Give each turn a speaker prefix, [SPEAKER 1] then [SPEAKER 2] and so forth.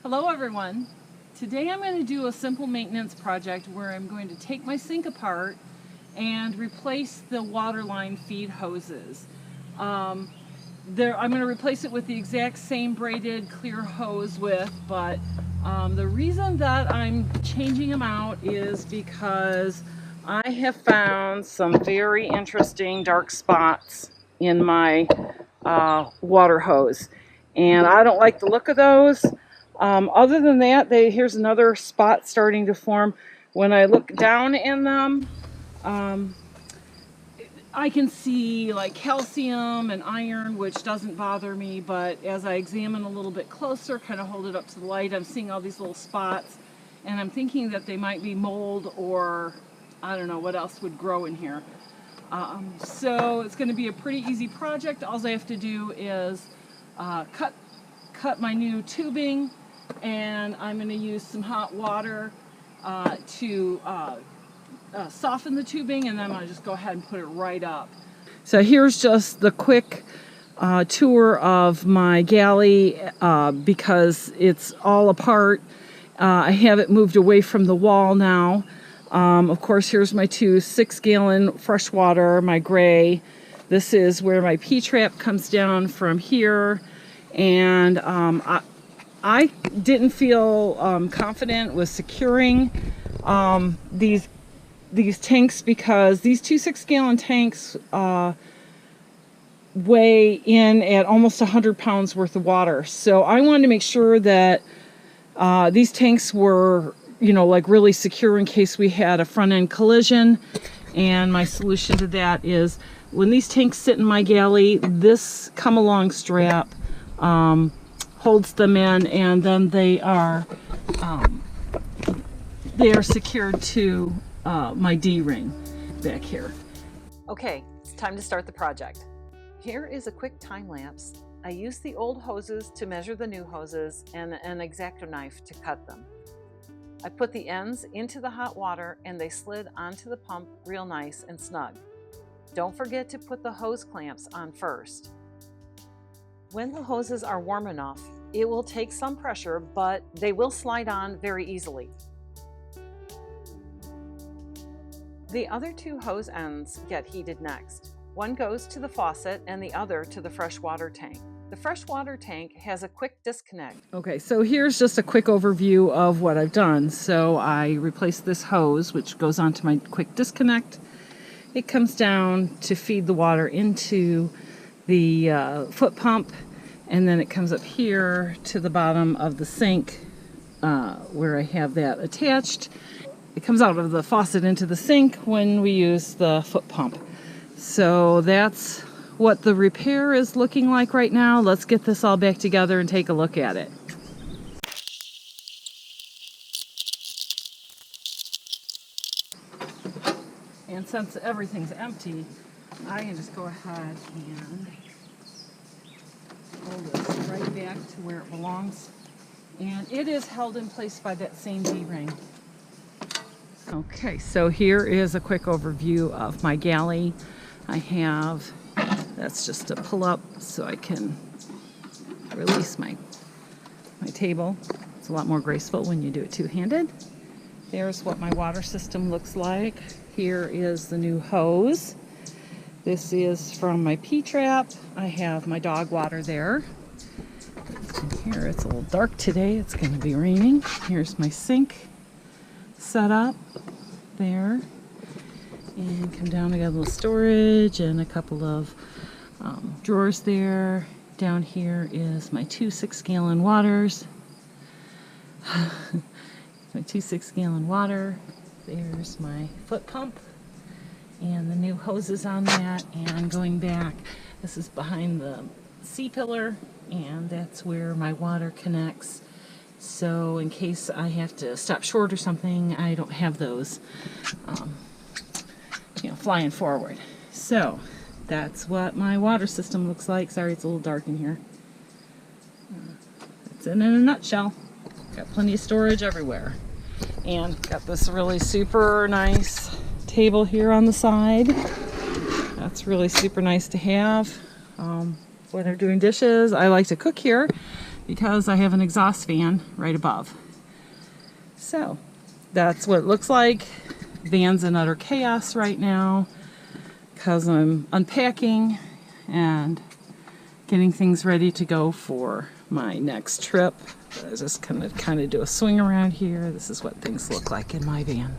[SPEAKER 1] Hello everyone. Today I'm going to do a simple maintenance project where I'm going to take my sink apart and replace the water line feed hoses. I'm going to replace it with the exact same braided clear hose width, but the reason that I'm changing them out is because I have found some very interesting dark spots in my water hose, and I don't like the look of those. Other than that, here's another spot starting to form. When I look down in them, I can see like calcium and iron, which doesn't bother me, but as I examine a little bit closer, kind of hold it up to the light, I'm seeing all these little spots, and I'm thinking that they might be mold or I don't know what else would grow in here. So it's going to be a pretty easy project. All I have to do is cut my new tubing, and I'm going to use some hot water to soften the tubing, and then I'll just go ahead and put it right up. So here's just the quick tour of my galley because it's all apart. I have it moved away from the wall now. Of course, here's my two 6-gallon freshwater, my gray. This is where my P-trap comes down from here. And I didn't feel confident with securing these tanks because these two 6-gallon tanks weigh in at almost 100 pounds worth of water. So I wanted to make sure that these tanks were, you know, like really secure in case we had a front end collision. And my solution to that is when these tanks sit in my galley, this come along strap holds them in, and then they are secured to my D-ring back here. Okay, it's time to start the project. Here is a quick time lapse. I used the old hoses to measure the new hoses and an X-Acto knife to cut them. I put the ends into the hot water and they slid onto the pump real nice and snug. Don't forget to put the hose clamps on first. When the hoses are warm enough, it will take some pressure, but they will slide on very easily. The other two hose ends get heated next. One goes to the faucet and the other to the freshwater tank. The freshwater tank has a quick disconnect. Okay, so here's just a quick overview of what I've done. So I replaced this hose, which goes onto my quick disconnect. It comes down to feed the water into the foot pump, and then it comes up here to the bottom of the sink where I have that attached. It comes out of the faucet into the sink when we use the foot pump. So that's what the repair is looking like right now. Let's get this all back together and take a look at it. And since everything's empty, I can just go ahead and hold this right back to where it belongs. And it is held in place by that same D-ring. Okay, so here is a quick overview of my galley. I have, that's just to pull up so I can release my table. It's a lot more graceful when you do it two-handed. There's what my water system looks like. Here is the new hose. This is from my P-trap. I have my dog water there. And here it's a little dark today. It's going to be raining. Here's my sink set up there. And come down, I got a little storage and a couple of drawers there. Down here is my two 6-gallon waters. My two 6-gallon water. There's my foot pump and the new hoses on that. And going back, this is behind the C-pillar, and that's where my water connects. So in case I have to stop short or something, I don't have those flying forward. So that's what my water system looks like. Sorry, it's a little dark in here. It's in a nutshell. Got plenty of storage everywhere. And got this really super nice table here on the side. That's really super nice to have. When I'm doing dishes, I like to cook here because I have an exhaust fan right above. So that's what it looks like. Van's in utter chaos right now because I'm unpacking and getting things ready to go for my next trip. I was just gonna kind of do a swing around here. This is what things look like in my van.